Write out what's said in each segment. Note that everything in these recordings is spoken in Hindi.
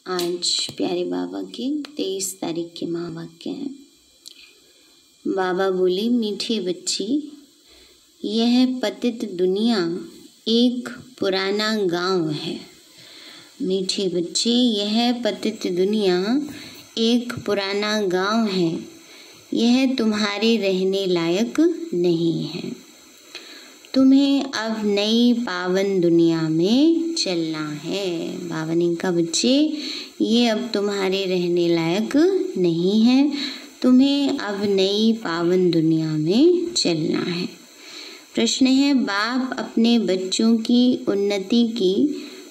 आज प्यारे बाबा के 23 तारीख के महावाक्य हैं। बाबा बोले, मीठे बच्चे, यह पतित दुनिया एक पुराना गांव है। मीठे बच्चे, यह पतित दुनिया एक पुराना गांव है। यह तुम्हारे रहने लायक नहीं है। तुम्हें अब नई पावन दुनिया में चलना है। बाबा ने कहा, बच्चे, ये अब तुम्हारे रहने लायक नहीं है। तुम्हें अब नई पावन दुनिया में चलना है। प्रश्न है, बाप अपने बच्चों की उन्नति की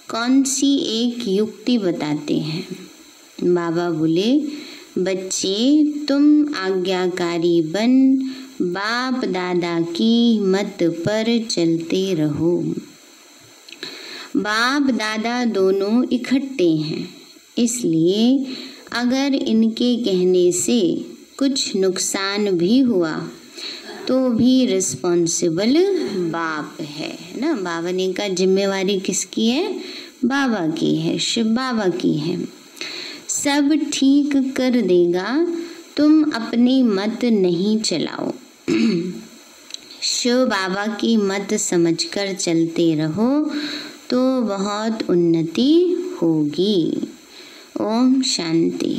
कौन सी एक युक्ति बताते हैं? बाबा बोले, बच्चे, तुम आज्ञाकारी बन बाप दादा की मत पर चलते रहो। बाप दादा दोनों इकट्ठे हैं, इसलिए अगर इनके कहने से कुछ नुकसान भी हुआ तो भी रिस्पॉन्सिबल बाप है ना। बाबा ने कहा, जिम्मेवारी किसकी है? बाबा की है, शिव बाबा की है। सब ठीक कर देगा, तुम अपनी मत नहीं चलाओ। शिव बाबा की मत समझकर चलते रहो तो बहुत उन्नति होगी। ओम शांति।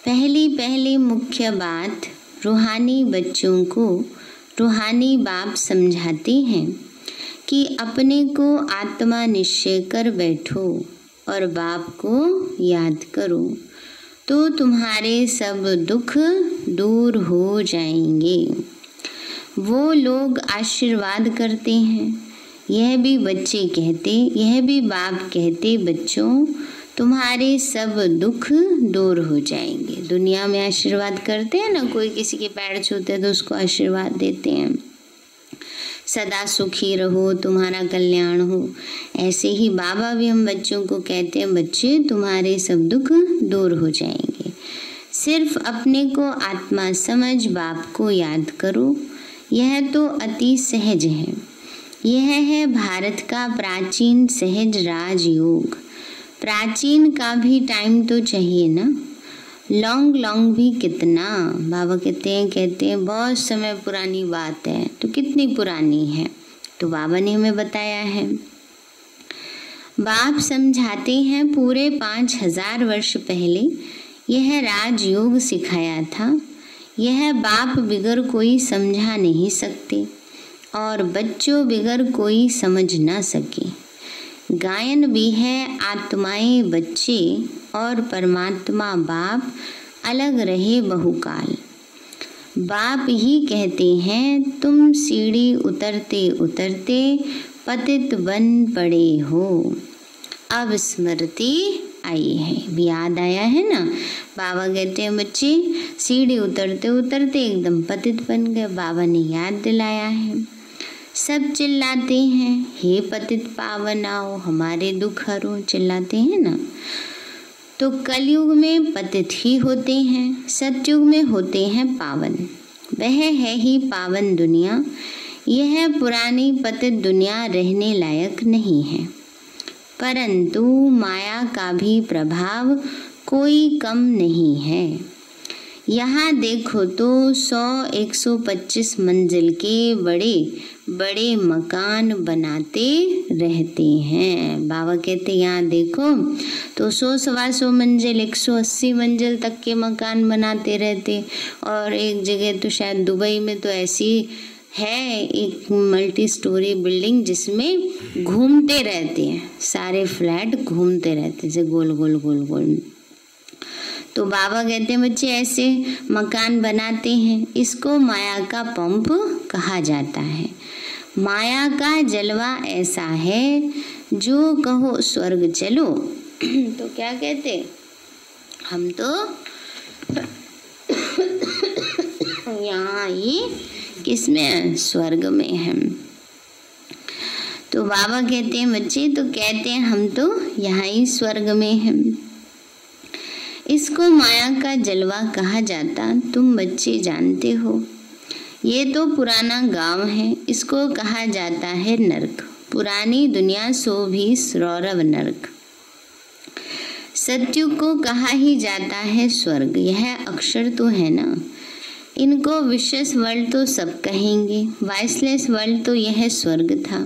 पहली मुख्य बात, रूहानी बच्चों को रूहानी बाप समझाते हैं कि अपने को आत्मा निश्चय कर बैठो और बाप को याद करो तो तुम्हारे सब दुख दूर हो जाएंगे। वो लोग आशीर्वाद करते हैं, यह भी बच्चे कहते, यह भी बाप कहते, बच्चों, तुम्हारे सब दुख दूर हो जाएंगे। दुनिया में आशीर्वाद करते हैं ना, कोई किसी के पैर छूते हैं तो उसको आशीर्वाद देते हैं, सदा सुखी रहो, तुम्हारा कल्याण हो। ऐसे ही बाबा भी हम बच्चों को कहते हैं, बच्चे, तुम्हारे सब दुख दूर हो जाएंगे। सिर्फ अपने को आत्मा समझ बाप को याद करो। यह तो अति सहज है। यह है भारत का प्राचीन सहज राजयोग। प्राचीन का भी टाइम तो चाहिए ना। लॉन्ग भी कितना? बाबा कहते हैं बहुत समय पुरानी बात है। तो कितनी पुरानी है? तो बाबा ने हमें बताया है। बाप समझाते हैं, पूरे 5000 वर्ष पहले यह राजयोग सिखाया था। यह बाप बिगर कोई समझा नहीं सकते और बच्चों बिगर कोई समझ ना सके। गायन भी है, आत्माएं बच्चे और परमात्मा बाप अलग रहे बहुकाल। बाप ही कहते हैं, तुम सीढ़ी उतरते उतरते पतित बन पड़े हो। अब स्मृति आई है, याद आया है ना। बाबा कहते हैं, बच्चे, सीढ़ी उतरते उतरते एकदम पतित बन गए। बाबा ने याद दिलाया है। सब चिल्लाते हैं, हे पतित पावन आओ, हमारे दुख हरो, चिल्लाते हैं ना। तो कलयुग में पतित ही होते हैं, सतयुग में होते हैं पावन। वह है ही पावन दुनिया। यह पुरानी पतित दुनिया रहने लायक नहीं है, परंतु माया का भी प्रभाव कोई कम नहीं है। यहाँ देखो तो 100-125 मंजिल के बड़े बड़े मकान बनाते रहते हैं। बाबा कहते, यहाँ देखो तो 100-125 मंजिल, 180 मंजिल तक के मकान बनाते रहते। और एक जगह तो शायद दुबई में तो ऐसी है एक मल्टी स्टोरी बिल्डिंग जिसमें घूमते रहते हैं, सारे फ्लैट घूमते रहते हैं, जैसे गोल गोल गोल गोल। तो बाबा कहते हैं, बच्चे, ऐसे मकान बनाते हैं। इसको माया का पंप कहा जाता है। माया का जलवा ऐसा है, जो कहो स्वर्ग चलो तो क्या कहते, हम तो यहाँ ही किसमें, स्वर्ग में हैं। तो बाबा कहते हैं, बच्चे, तो कहते हैं हम तो यहाँ ही स्वर्ग में हैं। इसको माया का जलवा कहा जाता, तुम बच्चे जानते हो। ये तो पुराना गांव है, इसको कहा जाता है नरक। पुरानी दुनिया सो भी रौरव नरक। सत्युग को कहा ही जाता है स्वर्ग। यह अक्षर तो है ना। इनको विशेष वर्ल्ड तो सब कहेंगे, वॉइसलेस वर्ल्ड तो यह स्वर्ग था।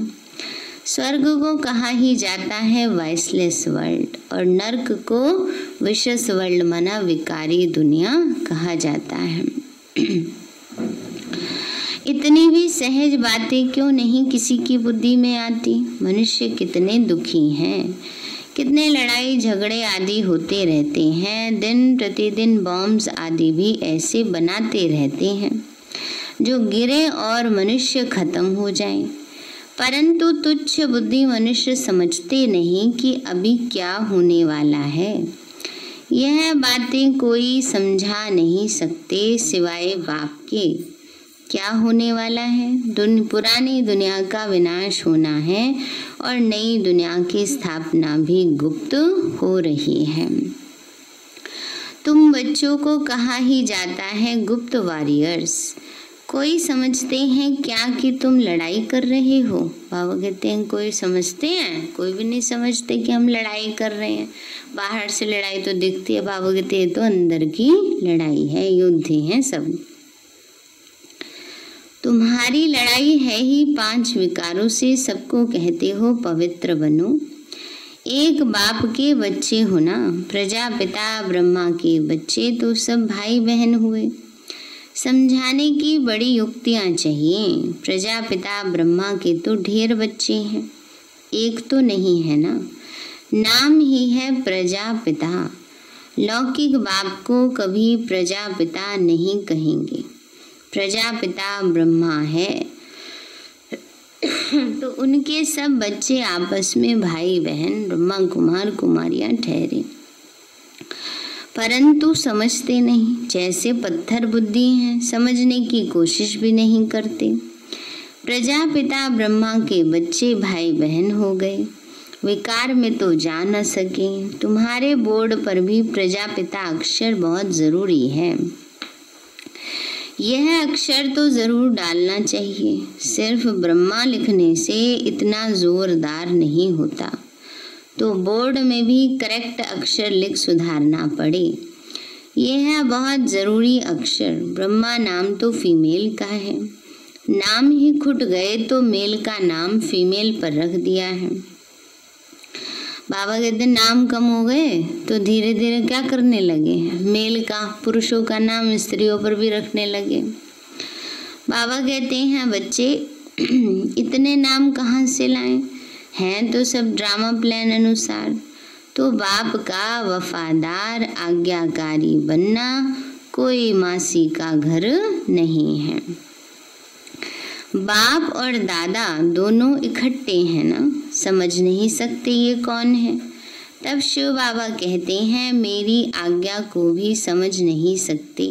स्वर्ग को कहा ही जाता है वॉइसलेस वर्ल्ड, और नर्क को विशेष वर्ल्ड माना विकारी दुनिया कहा जाता है। इतनी भी सहज बातें क्यों नहीं किसी की बुद्धि में आती। मनुष्य कितने दुखी हैं, कितने लड़ाई झगड़े आदि होते रहते हैं। दिन प्रतिदिन बॉम्ब्स आदि भी ऐसे बनाते रहते हैं जो गिरे और मनुष्य खत्म हो जाए। परंतु तुच्छ बुद्धि मनुष्य समझते नहीं कि अभी क्या होने वाला है। यह बातें कोई समझा नहीं सकते सिवाय बाप के। क्या होने वाला है? पुरानी दुनिया का विनाश होना है और नई दुनिया की स्थापना भी गुप्त हो रही है। तुम बच्चों को कहा ही जाता है गुप्त वॉरियर्स। कोई समझते हैं क्या कि तुम लड़ाई कर रहे हो? बाबा कहते हैं कोई समझते हैं? कोई भी नहीं समझते कि हम लड़ाई कर रहे हैं। बाहर से लड़ाई तो दिखती है, बाबा कहते हैं तो अंदर की लड़ाई है, युद्ध है सब। तुम्हारी लड़ाई है ही 5 विकारों से। सबको कहते हो पवित्र बनो। एक बाप के बच्चे हो ना, प्रजापिता ब्रह्मा के बच्चे तो सब भाई बहन हुए। समझाने की बड़ी युक्तियां चाहिए। प्रजापिता ब्रह्मा के तो ढेर बच्चे हैं, एक तो नहीं है ना। नाम ही है प्रजापिता। लौकिक बाप को कभी प्रजापिता नहीं कहेंगे। प्रजापिता ब्रह्मा है तो उनके सब बच्चे आपस में भाई बहन ब्रह्मा कुमार कुमारियां ठहरे, परंतु समझते नहीं। जैसे पत्थर बुद्धि हैं, समझने की कोशिश भी नहीं करते। प्रजापिता ब्रह्मा के बच्चे भाई बहन हो गए, विकार में तो जा न सके। तुम्हारे बोर्ड पर भी प्रजापिता अक्षर बहुत जरूरी है। यह अक्षर तो जरूर डालना चाहिए। सिर्फ ब्रह्मा लिखने से इतना जोरदार नहीं होता, तो बोर्ड में भी करेक्ट अक्षर लिख सुधारना पड़े। यह है बहुत ज़रूरी अक्षर। ब्रह्मा नाम तो फीमेल का है, नाम ही खुट गए तो मेल का नाम फीमेल पर रख दिया है। बाबा कहते नाम कम हो गए तो धीरे धीरे क्या करने लगे, मेल का पुरुषों का नाम स्त्रियों पर भी रखने लगे। बाबा कहते हैं बच्चे इतने नाम कहाँ से लाएं, हैं तो सब ड्रामा प्लान अनुसार। तो बाप का वफादार आज्ञाकारी बनना कोई मासी का घर नहीं है। बाप और दादा दोनों इकट्ठे हैं ना, समझ नहीं सकते ये कौन है। तब शिव बाबा कहते हैं मेरी आज्ञा को भी समझ नहीं सकते।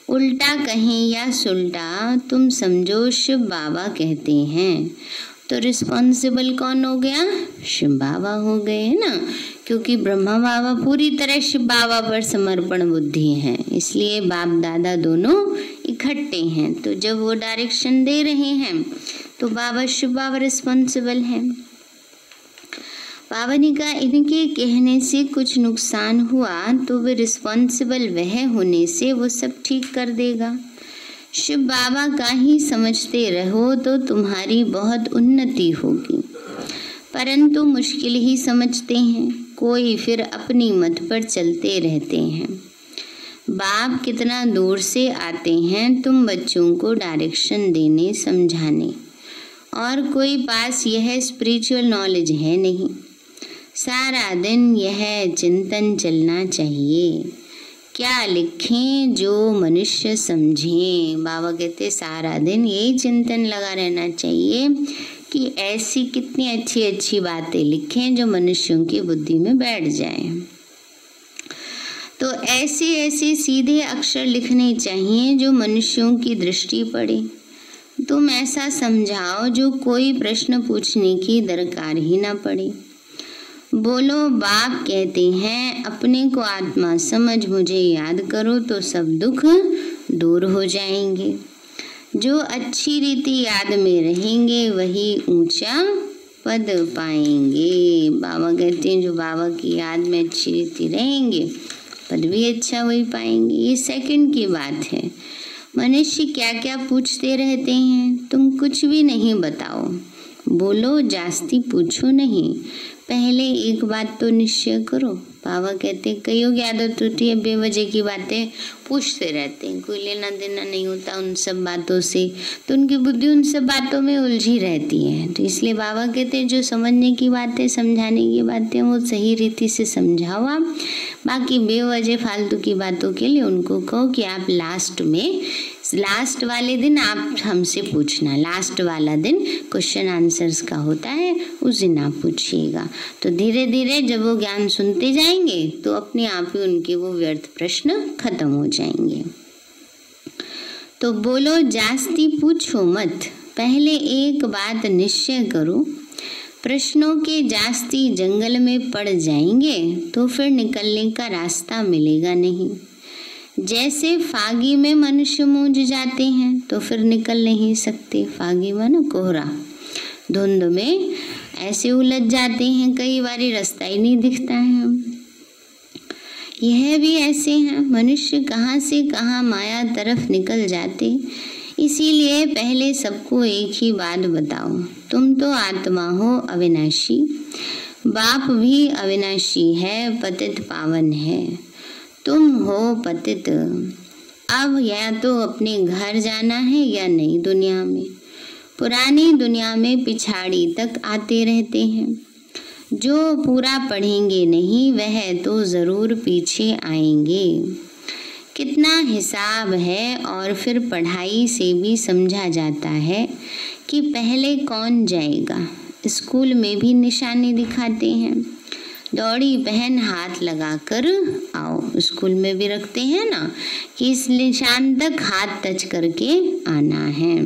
उल्टा कहें या सुल्टा तुम समझो शिव बाबा कहते हैं, तो रिस्पॉन्सिबल कौन हो गया? शिव बाबा हो गए है ना, क्योंकि ब्रह्मा बाबा पूरी तरह शिव बाबा पर समर्पण बुद्धि है, इसलिए बाप दादा दोनों इकट्ठे हैं। तो जब वो डायरेक्शन दे रहे हैं तो बाबा शिव बाबा रिस्पॉन्सिबल हैं। बाबा ने कहा इनके कहने से कुछ नुकसान हुआ तो वे रिस्पॉन्सिबल वह होने से वो सब ठीक कर देगा। शिव बाबा का ही समझते रहो तो तुम्हारी बहुत उन्नति होगी, परंतु मुश्किल ही समझते हैं। कोई फिर अपनी मत पर चलते रहते हैं। बाप कितना दूर से आते हैं तुम बच्चों को डायरेक्शन देने समझाने, और कोई पास यह स्पिरिचुअल नॉलेज है नहीं। सारा दिन यह चिंतन चलना चाहिए, क्या लिखें जो मनुष्य समझें। बाबा कहते सारा दिन यही चिंतन लगा रहना चाहिए कि ऐसी कितनी अच्छी अच्छी बातें लिखें जो मनुष्यों की बुद्धि में बैठ जाए। तो ऐसे ऐसे सीधे अक्षर लिखने चाहिए जो मनुष्यों की दृष्टि पड़े। तुम ऐसा समझाओ जो कोई प्रश्न पूछने की दरकार ही ना पड़े। बोलो बाप कहते हैं अपने को आत्मा समझ मुझे याद करो तो सब दुख दूर हो जाएंगे। जो अच्छी रीति याद में रहेंगे वही ऊंचा पद पाएंगे। बाबा कहते हैं जो बाबा की याद में अच्छी रीति रहेंगे पद भी अच्छा वही पाएंगे। ये सेकंड की बात है। मनुष्य क्या क्या पूछते रहते हैं, तुम कुछ भी नहीं बताओ, बोलो जास्ती पूछो नहीं, पहले एक बात तो निश्चय करो। बाबा कहते हैं कईयों की आदत होती है बेवजह की बातें पूछते रहते हैं, कोई लेना देना नहीं होता उन सब बातों से, तो उनकी बुद्धि उन सब बातों में उलझी रहती है। तो इसलिए बाबा कहते हैं जो समझने की बातें, समझाने की बातें वो सही रीति से समझाओ आप। बाकी बेवजह फालतू की बातों के लिए उनको कहो कि आप लास्ट वाले दिन आप हमसे पूछना, लास्ट वाला दिन क्वेश्चन आंसर्स का होता है, उस दिन आप पूछिएगा। तो धीरे धीरे जब वो ज्ञान सुनते जाएंगे तो अपने आप ही उनके वो व्यर्थ प्रश्न खत्म हो जाएंगे। तो बोलो जास्ती पूछो मत, पहले एक बात निश्चय करो। प्रश्नों के जास्ती जंगल में पड़ जाएंगे तो फिर निकलने का रास्ता मिलेगा नहीं। जैसे फागी में मनुष्य मूंझ जाते हैं तो फिर निकल नहीं सकते। फागी मानो कोहरा, धुंध में ऐसे उलझ जाते हैं, कई बारी रास्ता ही नहीं दिखता है। यह भी ऐसे हैं, मनुष्य कहाँ से कहाँ माया तरफ निकल जाते। इसीलिए पहले सबको एक ही बात बताओ, तुम तो आत्मा हो अविनाशी, बाप भी अविनाशी है, पतित पावन है, तुम हो पतित। अब या तो अपने घर जाना है या नई दुनिया में। पुरानी दुनिया में पिछाड़ी तक आते रहते हैं। जो पूरा पढ़ेंगे नहीं वह तो ज़रूर पीछे आएंगे। कितना हिसाब है, और फिर पढ़ाई से भी समझा जाता है कि पहले कौन जाएगा। स्कूल में भी निशानी दिखाते हैं, दौड़ी पहन हाथ लगाकर आओ। स्कूल में भी रखते हैं ना कि इस निशान तक हाथ टच करके आना है।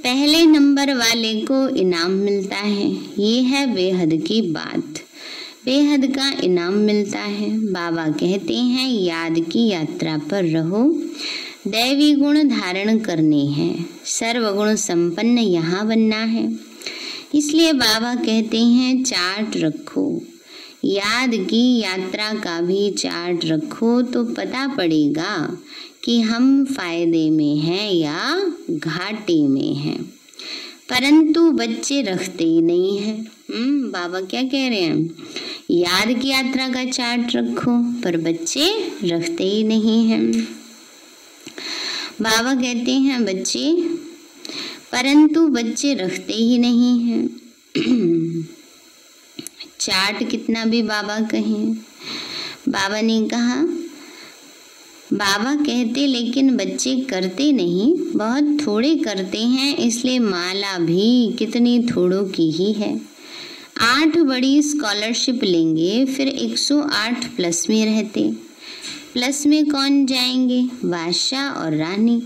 पहले नंबर वाले को इनाम मिलता है, ये है बेहद की बात। बेहद का इनाम मिलता है। बाबा कहते हैं याद की यात्रा पर रहो, दैवी गुण धारण करने हैं, सर्वगुण संपन्न यहाँ बनना है। इसलिए बाबा कहते हैं चार्ट रखो, याद की यात्रा का भी चार्ट रखो, तो पता पड़ेगा कि हम फायदे में हैं या घाटे में हैं। परंतु बच्चे रखते ही नहीं हैं। बाबा क्या कह रहे हैं, याद की यात्रा का चार्ट रखो, पर बच्चे रखते ही नहीं हैं। बाबा कहते हैं बच्चे, परंतु बच्चे रखते ही नहीं हैं। चार्ट कितना भी बाबा कहें, बाबा ने कहा, बाबा कहते लेकिन बच्चे करते नहीं, बहुत थोड़े करते हैं, इसलिए माला भी कितनी थोड़ों की ही है। 8 बड़ी स्कॉलरशिप लेंगे फिर 108 प्लस में रहते। प्लस में कौन जाएंगे, बादशाह और रानी,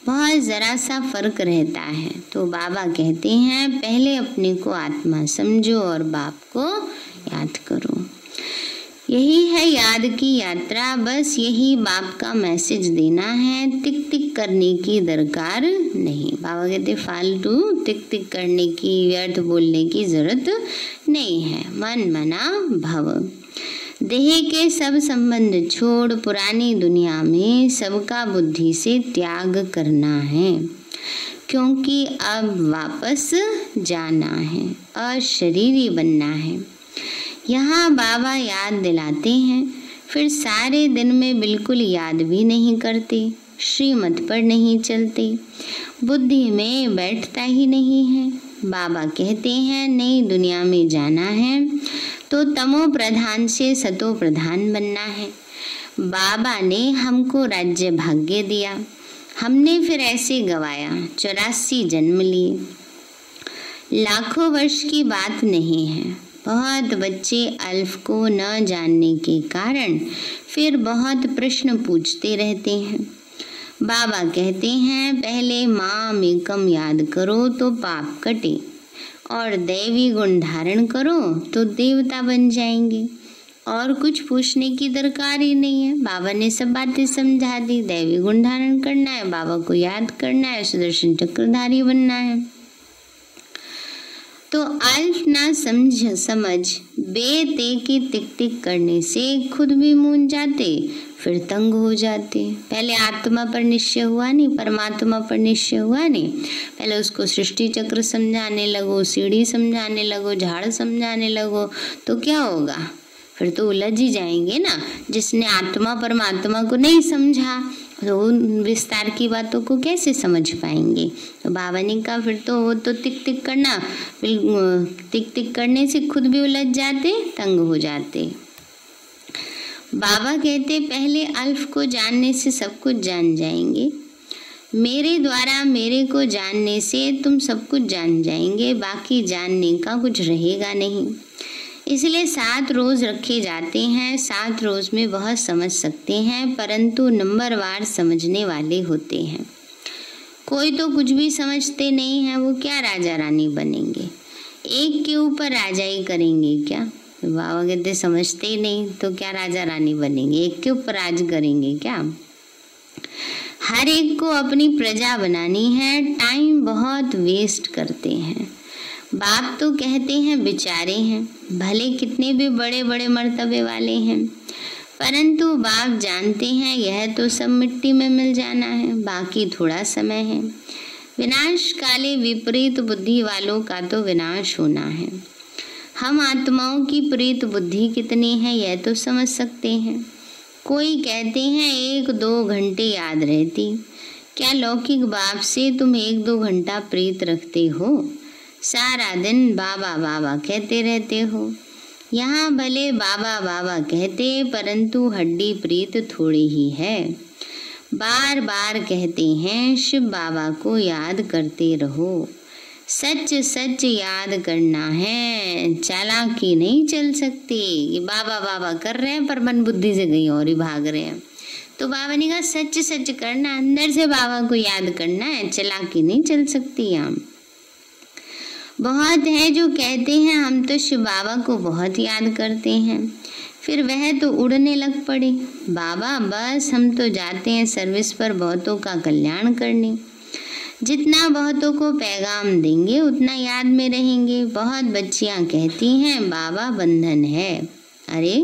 बहुत ज़रा सा फर्क रहता है। तो बाबा कहते हैं पहले अपने को आत्मा समझो और बाप को याद करो। यही है याद की यात्रा, बस यही बाप का मैसेज देना है, टिक टिक करने की दरकार नहीं। बाबा कहते फालतू टिक टिक करने की, व्यर्थ बोलने की जरूरत नहीं है। मन मना भव, देह के सब संबंध छोड़ पुरानी दुनिया में सबका बुद्धि से त्याग करना है, क्योंकि अब वापस जाना है, अशरीरी बनना है। यहाँ बाबा याद दिलाते हैं, फिर सारे दिन में बिल्कुल याद भी नहीं करते, श्रीमत पर नहीं चलते, बुद्धि में बैठता ही नहीं है। बाबा कहते हैं नई दुनिया में जाना है तो तमो प्रधान से सतो प्रधान बनना है। बाबा ने हमको राज्य भाग्य दिया, हमने फिर ऐसे गवाया, 84 जन्म लिए। लाखों वर्ष की बात नहीं है। बहुत बच्चे अल्फ को न जानने के कारण फिर बहुत प्रश्न पूछते रहते हैं। बाबा कहते हैं पहले माम एकम याद करो तो पाप कटे, और दैवी गुण धारण करो तो देवता बन जाएंगे। और कुछ पूछने की दरकार ही नहीं है, बाबा ने सब बातें समझा दी। दैवी गुण धारण करना है, बाबा को याद करना है, सुदर्शन चक्रधारी बनना है। तो अल्फ ना समझ बेते की टिक टिक करने से खुद भी मूंझ जाते, फिर तंग हो जाते। पहले आत्मा पर निश्चय हुआ नहीं, परमात्मा पर निश्चय हुआ नहीं, पहले उसको सृष्टि चक्र समझाने लगो, सीढ़ी समझाने लगो, झाड़ समझाने लगो, तो क्या होगा? फिर तो उलझ ही जाएंगे ना। जिसने आत्मा परमात्मा को नहीं समझा तो उन विस्तार की बातों को कैसे समझ पाएंगे? तो बाबा ने कहा फिर तो वो तो टिक टिक करना, टिक टिक करने से खुद भी उलझ जाते, तंग हो जाते। बाबा कहते पहले अल्फ को जानने से सब कुछ जान जाएंगे, मेरे द्वारा मेरे को जानने से तुम सब कुछ जान जाएंगे, बाकी जानने का कुछ रहेगा नहीं। इसलिए 7 रोज रखे जाते हैं। 7 रोज में बहुत समझ सकते हैं, परंतु नंबरवार समझने वाले होते हैं। कोई तो कुछ भी समझते नहीं है, वो क्या राजा रानी बनेंगे? एक के ऊपर राजाई करेंगे क्या? बाबा कहते समझते ही नहीं तो क्या राजा रानी बनेंगे? एक के ऊपर राज करेंगे क्या? हर एक को अपनी प्रजा बनानी है, टाइम बहुत वेस्ट करते हैं। बाप तो कहते हैं बेचारे हैं, भले कितने भी बड़े बड़े मर्तबे वाले हैं, परंतु बाप जानते हैं यह तो सब मिट्टी में मिल जाना है, बाकी थोड़ा समय है। विनाश काले विपरीत बुद्धि वालों का तो विनाश होना है। हम आत्माओं की प्रीत बुद्धि कितनी है यह तो समझ सकते हैं। कोई कहते हैं 1-2 घंटे याद रहती, क्या लौकिक बाप से तुम 1-2 घंटा प्रीत रखते हो? सारा दिन बाबा बाबा कहते रहते हो। यहाँ भले बाबा बाबा कहते, परंतु हड्डी प्रीत थोड़ी ही है। बार बार कहते हैं शिव बाबा को याद करते रहो, सच सच याद करना है, चालाकी नहीं चल सकती। ये बाबा बाबा कर रहे हैं पर मन बुद्धि से कहीं और ही भाग रहे हैं। तो बाबा ने कहा सच सच करना, अंदर से बाबा को याद करना है, चालाकी नहीं चल सकती। यहाँ बहुत है जो कहते हैं हम तो शिव बाबा को बहुत याद करते हैं, फिर वह तो उड़ने लग पड़े। बाबा बस हम तो जाते हैं सर्विस पर बहुतों का कल्याण करने, जितना बहुतों को पैगाम देंगे उतना याद में रहेंगे। बहुत बच्चियां कहती हैं बाबा बंधन है। अरे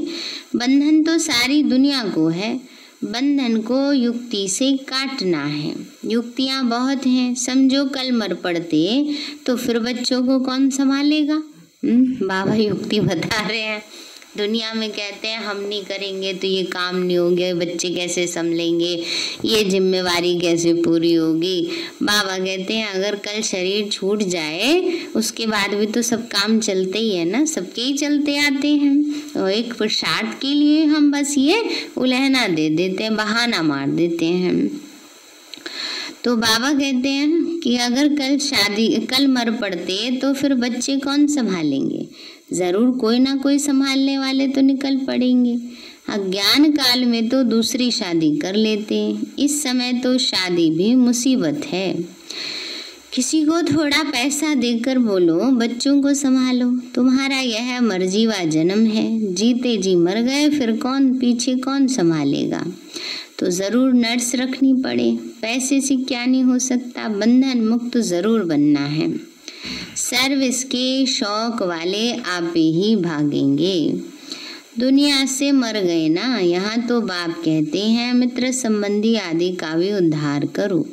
बंधन तो सारी दुनिया को है, बंधन को युक्ति से काटना है। युक्तियां बहुत हैं, समझो कल मर पड़ते तो फिर बच्चों को कौन संभालेगा? बाबा युक्ति बता रहे हैं। दुनिया में कहते हैं हम नहीं करेंगे तो ये काम नहीं होंगे, बच्चे कैसे संभलेंगे, ये जिम्मेवारी कैसे पूरी होगी। बाबा कहते हैं अगर कल शरीर छूट जाए उसके बाद भी तो सब काम चलते ही है ना, सबके ही चलते आते हैं। और एक प्रसाद के लिए हम बस ये उलहना दे देते हैं, बहाना मार देते हैं। तो बाबा कहते हैं कि अगर कल मर पड़ते तो फिर बच्चे कौन संभालेंगे? जरूर कोई ना कोई संभालने वाले तो निकल पड़ेंगे। अज्ञान काल में तो दूसरी शादी कर लेते हैं, इस समय तो शादी भी मुसीबत है। किसी को थोड़ा पैसा देकर बोलो बच्चों को संभालो, तुम्हारा यह मर्जीवा जन्म है, जीते जी मर गए फिर पीछे कौन संभालेगा? तो जरूर नर्स रखनी पड़े, पैसे से क्या नहीं हो सकता, बंधन मुक्त जरूर बनना है। सर्विस के शौक वाले आप ही भागेंगे, दुनिया से मर गए ना। यहाँ तो बाप कहते हैं मित्र संबंधी आदि का भी उद्धार करो,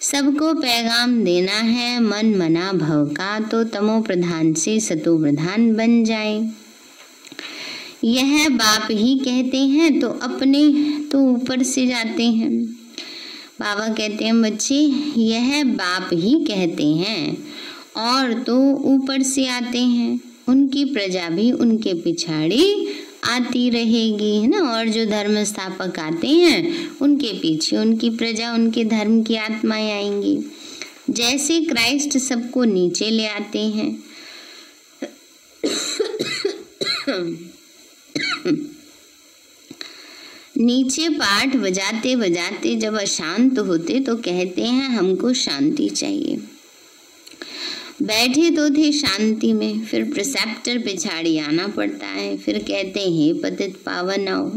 सबको पैगाम देना है। मन मना भव का तो तमो प्रधान से सतो प्रधान बन जाए, यह बाप ही कहते हैं। तो अपने तो ऊपर से जाते हैं। बाबा कहते हैं बच्चे यह बाप ही कहते हैं और तो ऊपर से आते हैं, उनकी प्रजा भी उनके पिछाड़ी आती रहेगी, है ना। और जो धर्म स्थापक आते हैं उनके पीछे उनकी प्रजा, उनके धर्म की आत्माएं आएंगी। जैसे क्राइस्ट सबको नीचे ले आते हैं नीचे पाठ बजाते बजाते जब अशांत होते तो कहते हैं हमको शांति चाहिए। बैठे तो थे शांति में, फिर प्रिसेप्टर पिछाड़ी आना पड़ता है, फिर कहते हैं पतित पावन आओ।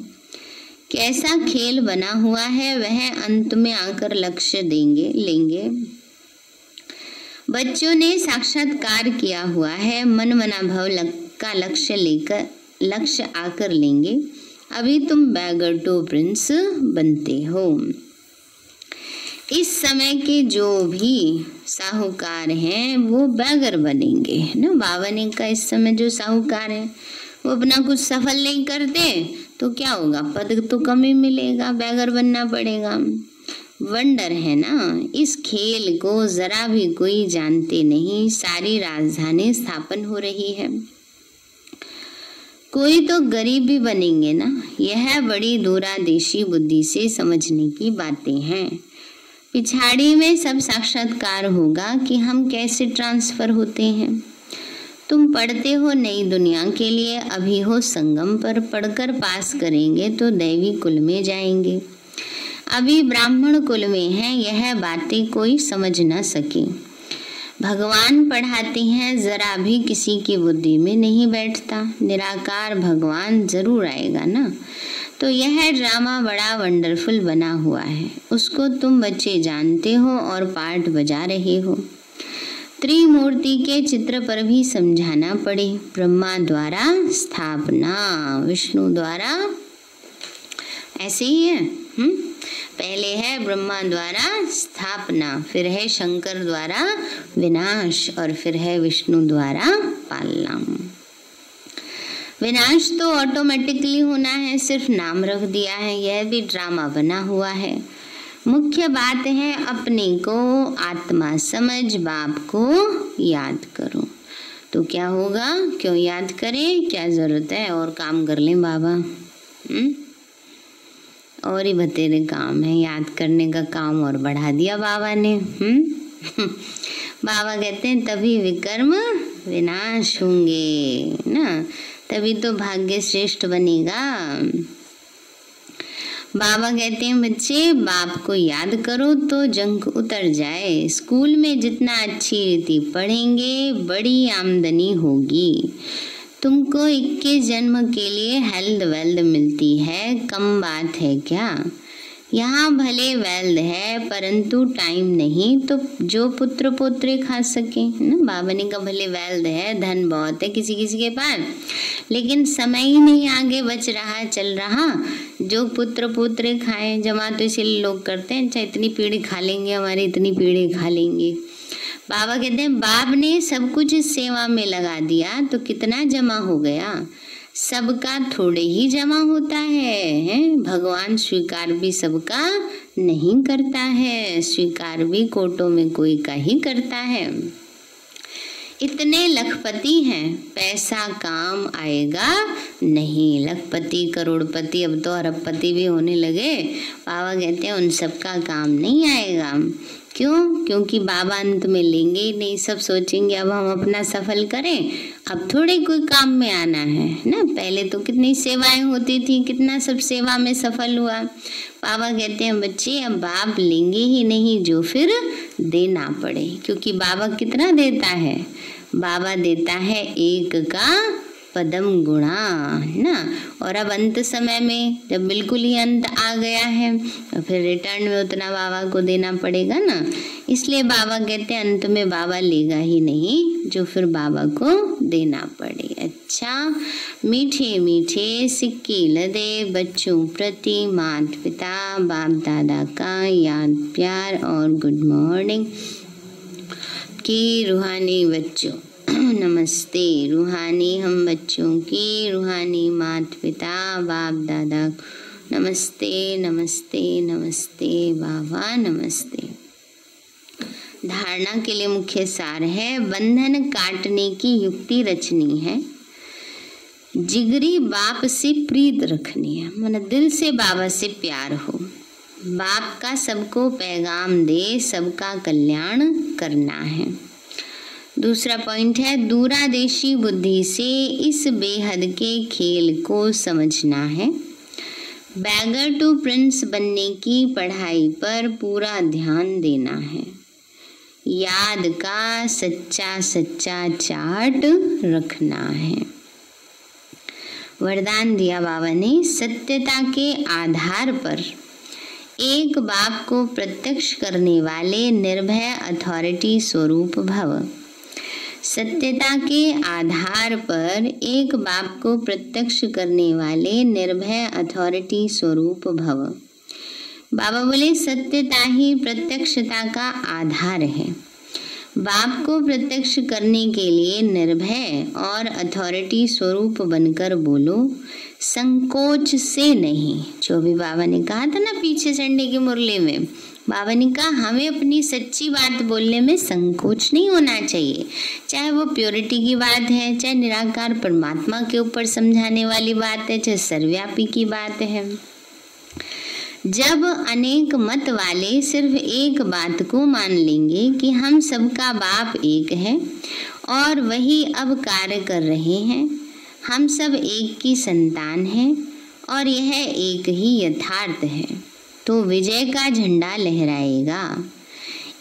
कैसा खेल बना हुआ है वह अंत में आकर लक्ष्य लेंगे। बच्चों ने साक्षात्कार किया हुआ है, मन मना भव का लक्ष्य आकर लेंगे। अभी तुम बैगर टू प्रिंस बनते हो। इस समय के जो भी साहूकार हैं वो बैगर बनेंगे ना। बाबा ने कहा इस समय जो साहूकार हैं वो अपना कुछ सफल नहीं करते तो क्या होगा, पद तो कम ही मिलेगा, बैगर बनना पड़ेगा। वंडर है ना, इस खेल को जरा भी कोई जानते नहीं। सारी राजधानी स्थापन हो रही है, कोई तो गरीब भी बनेंगे ना। यह बड़ी दूरदेशी बुद्धि से समझने की बातें हैं। पिछाड़ी में सब साक्षात्कार होगा कि हम कैसे ट्रांसफर होते हैं। तुम पढ़ते हो नई दुनिया के लिए, अभी हो संगम पर। पढ़कर पास करेंगे तो दैवी कुल में जाएंगे। अभी ब्राह्मण कुल में हैं, यह बातें कोई समझ न सके। भगवान पढ़ाते हैं, जरा भी किसी की बुद्धि में नहीं बैठता। निराकार भगवान जरूर आएगा ना। तो यह ड्रामा बड़ा वंडरफुल बना हुआ है, उसको तुम बच्चे जानते हो और पार्ट बजा रहे हो। त्रिमूर्ति के चित्र पर भी समझाना पड़े। ब्रह्मा द्वारा स्थापना, विष्णु द्वारा, ऐसे ही है। पहले है ब्रह्मा द्वारा स्थापना, फिर है शंकर द्वारा विनाश और फिर है विष्णु द्वारा पालना। विनाश तो ऑटोमेटिकली होना है, सिर्फ नाम रख दिया है, यह भी ड्रामा बना हुआ है। मुख्य बात है अपने को आत्मा समझ, बाप को याद करो। तो क्या होगा, क्यों याद करें, क्या जरूरत है, और काम कर लें बाबा। और ही बतेरे काम है, याद करने का काम और बढ़ा दिया बाबा ने। बाबा कहते हैं तभी विकर्म विनाश होंगे ना, तभी तो भाग्य श्रेष्ठ बनेगा। बाबा कहते हैं बच्चे बाप को याद करो तो जंग उतर जाए। स्कूल में जितना अच्छी रीति पढ़ेंगे बड़ी आमदनी होगी। तुमको 21 जन्म के लिए हेल्थ वेल्थ मिलती है, कम बात है क्या। यहाँ भले वेल्थ है परंतु टाइम नहीं, तो जो पुत्र पोत्रे खा सके ना। बाबा ने कहा भले वेल्थ है, धन बहुत है किसी किसी के पास, लेकिन समय ही नहीं आगे बच रहा, चल रहा, जो पुत्र पोत्रे खाएं। जमा तो इसीलिए लोग करते हैं, चाहे इतनी पीढ़ी खा लेंगे हमारी, इतनी पीढ़ी खा लेंगे। बाबा कहते हैं बाप ने सब कुछ इस सेवा में लगा दिया तो कितना जमा हो गया। सबका थोड़े ही जमा होता है। भगवान स्वीकार भी सबका नहीं करता है, स्वीकार भी कोटों में कोई का ही करता है। इतने लखपति हैं, पैसा काम आएगा नहीं। लखपति करोड़पति अब तो अरबपति भी होने लगे। बाबा कहते हैं उन सबका काम नहीं आएगा। क्यों? क्योंकि बाबा अंत में लेंगे ही नहीं। सब सोचेंगे अब हम अपना सफल करें, अब थोड़े कोई काम में आना है ना। पहले तो कितनी सेवाएं होती थी, कितना सब सेवा में सफल हुआ। बाबा कहते हैं बच्चे अब बाप लेंगे ही नहीं, जो फिर देना पड़े। क्योंकि बाबा कितना देता है, बाबा देता है एक का पदम गुणा ना। और अब अंत समय में जब बिल्कुल ही अंत आ गया है तो फिर रिटर्न में उतना बाबा को देना पड़ेगा ना। इसलिए बाबा कहते हैं अंत में बाबा लेगा ही नहीं, जो फिर बाबा को देना पड़े। अच्छा, मीठे मीठे सिक्के लदे बच्चों प्रति माता पिता बाप दादा का याद प्यार और गुड मॉर्निंग की रूहानी बच्चों नमस्ते। रूहानी हम बच्चों की रूहानी माता पिता बाप दादा नमस्ते नमस्ते नमस्ते बाबा नमस्ते। धारणा के लिए मुख्य सार है, बंधन काटने की युक्ति रचनी है, जिगरी बाप से प्रीत रखनी है, मन दिल से बाबा से प्यार हो, बाप का सबको पैगाम दे, सबका कल्याण करना है। दूसरा पॉइंट है, दूरदेशी बुद्धि से इस बेहद के खेल को समझना है। बैगर टू प्रिंस बनने की पढ़ाई पर पूरा ध्यान देना है। याद का सच्चा सच्चा चार्ट रखना है। वरदान दिया बाबा ने, सत्यता के आधार पर एक बाप को प्रत्यक्ष करने वाले निर्भय अथॉरिटी स्वरूप भव। सत्यता के आधार पर एक बाप को प्रत्यक्ष करने वाले निर्भय अथॉरिटी स्वरूप भव। बाबा बोले सत्यता ही प्रत्यक्षता का आधार है। बाप को प्रत्यक्ष करने के लिए निर्भय और अथॉरिटी स्वरूप बनकर बोलो, संकोच से नहीं। जो भी बाबा ने कहा था ना पीछे संडे की मुरली में, बाबा ने कहा हमें अपनी सच्ची बात बोलने में संकोच नहीं होना चाहिए, चाहे वो प्योरिटी की बात है, चाहे निराकार परमात्मा के ऊपर समझाने वाली बात है, चाहे सर्वव्यापी की बात है। जब अनेक मत वाले सिर्फ एक बात को मान लेंगे कि हम सबका बाप एक है और वही अब कार्य कर रहे हैं, हम सब एक की संतान हैं और यह एक ही यथार्थ है, तो विजय का झंडा लहराएगा।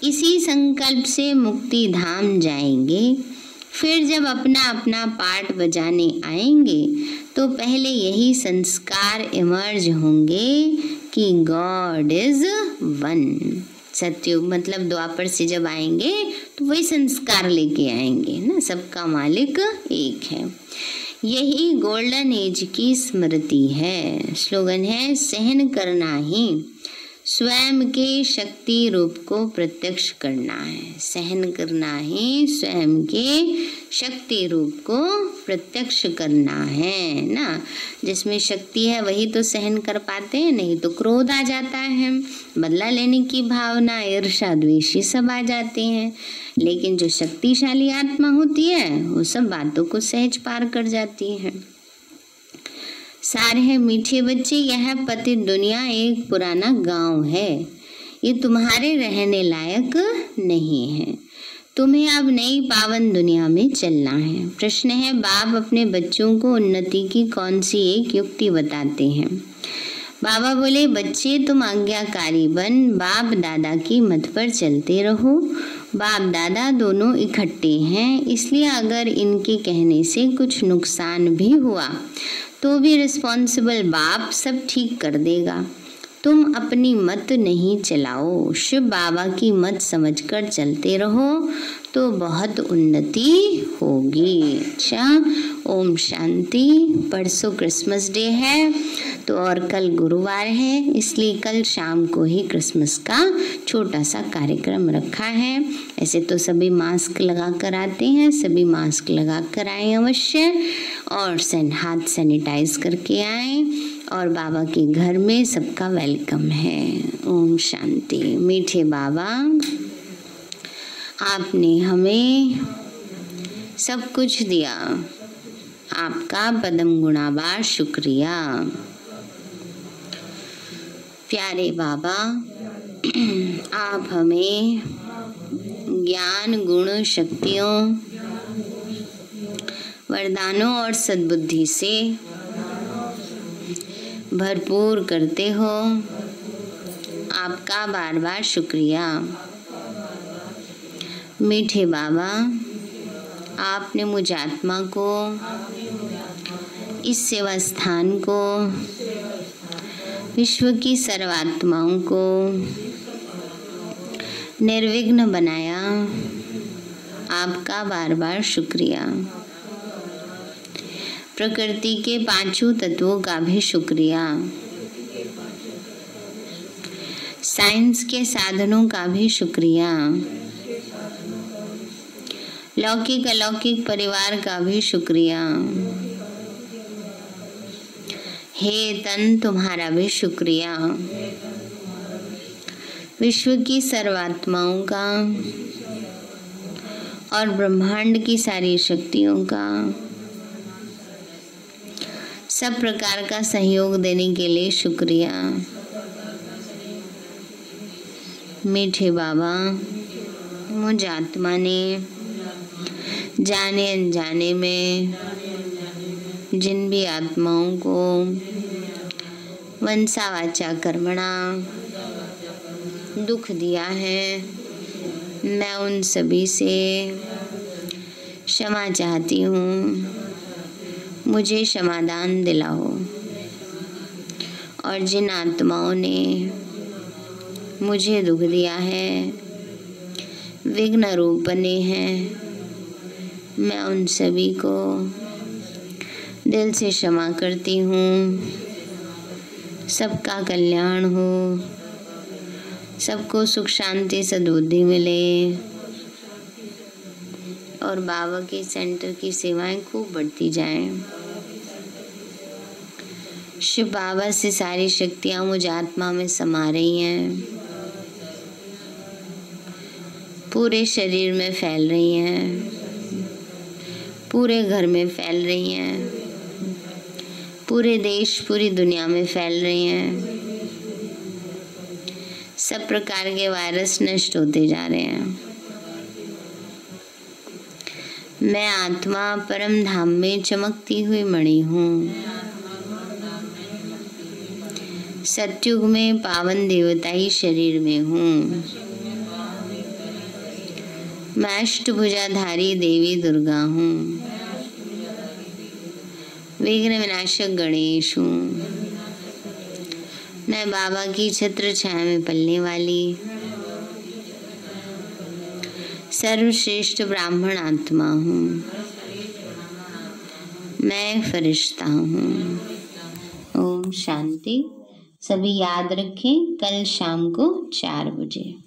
इसी संकल्प से मुक्ति धाम जाएंगे। फिर जब अपना अपना पार्ट बजाने आएंगे तो पहले यही संस्कार इमर्ज होंगे कि गॉड इज वन। सतयुग मतलब द्वापर से जब आएंगे तो वही संस्कार लेके आएंगे ना, सबका मालिक एक है। यही गोल्डन एज की स्मृति है। स्लोगन है सहन करना ही स्वयं के शक्ति रूप को प्रत्यक्ष करना है। सहन करना ही स्वयं के शक्ति रूप को प्रत्यक्ष करना है ना। जिसमें शक्ति है वही तो सहन कर पाते हैं, नहीं तो क्रोध आ जाता है, बदला लेने की भावना, ईर्ष्या, द्वेष सब आ जाते हैं। लेकिन जो शक्तिशाली आत्मा होती है वो सब बातों को सहज पार कर जाती है। सारे हैं मीठे बच्चे, यह पतित दुनिया एक पुराना गांव है, ये तुम्हारे रहने लायक नहीं है। तुम्हें अब नई पावन दुनिया में चलना है। प्रश्न है बाप अपने बच्चों को उन्नति की कौन सी एक युक्ति बताते हैं। बाबा बोले बच्चे तुम आज्ञाकारी बन बाप दादा की मत पर चलते रहो। बाप दादा दोनों इकट्ठे हैं, इसलिए अगर इनके कहने से कुछ नुकसान भी हुआ तो भी रिस्पॉन्सिबल बाप सब ठीक कर देगा। तुम अपनी मत नहीं चलाओ, शिव बाबा की मत समझकर चलते रहो तो बहुत उन्नति होगी। अच्छा, ओम शांति। परसों क्रिसमस डे है तो और कल गुरुवार है, इसलिए कल शाम को ही क्रिसमस का छोटा सा कार्यक्रम रखा है। ऐसे तो सभी मास्क लगा कर आते हैं, सभी मास्क लगा कर आए अवश्य, और हाथ सैनिटाइज करके आए, और बाबा के घर में सबका वेलकम है। ओम शांति। मीठे बाबा, आपने हमें सब कुछ दिया, आपका पदम गुणाबार शुक्रिया। प्यारे बाबा, आप हमें ज्ञान, गुण, शक्तियों, वरदानों और सद्बुद्धि से भरपूर करते हो, आपका बार बार शुक्रिया। मीठे बाबा, आपने मुझ आत्मा को, इस सेवा स्थान को, विश्व की सर्वात्माओं को निर्विघ्न बनाया, आपका बार बार शुक्रिया। प्रकृति के पांचों तत्वों का भी शुक्रिया, साइंस के साधनों का भी शुक्रिया, लौकिक अलौकिक परिवार का भी शुक्रिया। हे तन, तुम्हारा भी शुक्रिया। विश्व की सर्वात्माओं का और ब्रह्मांड की सारी शक्तियों का, सब प्रकार का सहयोग देने के लिए शुक्रिया। मीठे बाबा, मुझ आत्मा ने जाने अनजाने में जिन भी आत्माओं को मनसा वाचा कर्मणा दुख दिया है, मैं उन सभी से क्षमा चाहती हूँ। मुझे क्षमादान दिलाओ। और जिन आत्माओं ने मुझे दुख दिया है, विघ्न रूप बने हैं, मैं उन सभी को दिल से क्षमा करती हूँ। सबका कल्याण हो, सबको सुख शांति सद्बुद्धि मिले और बाबा के सेंटर की सेवाएं खूब बढ़ती जाएं। शिव बाबा से सारी शक्तियां मुझ आत्मा में समा रही हैं, पूरे शरीर में फैल रही हैं, पूरे घर में फैल रही हैं, पूरे देश पूरी दुनिया में फैल रही हैं। सब प्रकार के वायरस नष्ट होते जा रहे हैं। मैं आत्मा परम धाम में चमकती हुई मणि हूँ। सतयुग में पावन देवताई शरीर में हूँ। मैं अष्टभुजाधारी देवी दुर्गा हूँ। विघ्न विनाशक गणेश हूँ। मैं बाबा की छत्र छाया में पलने वाली सर्वश्रेष्ठ ब्राह्मण आत्मा हूँ। मैं फरिश्ता हूँ। ओम शांति। सभी याद रखें, कल शाम को 4 बजे।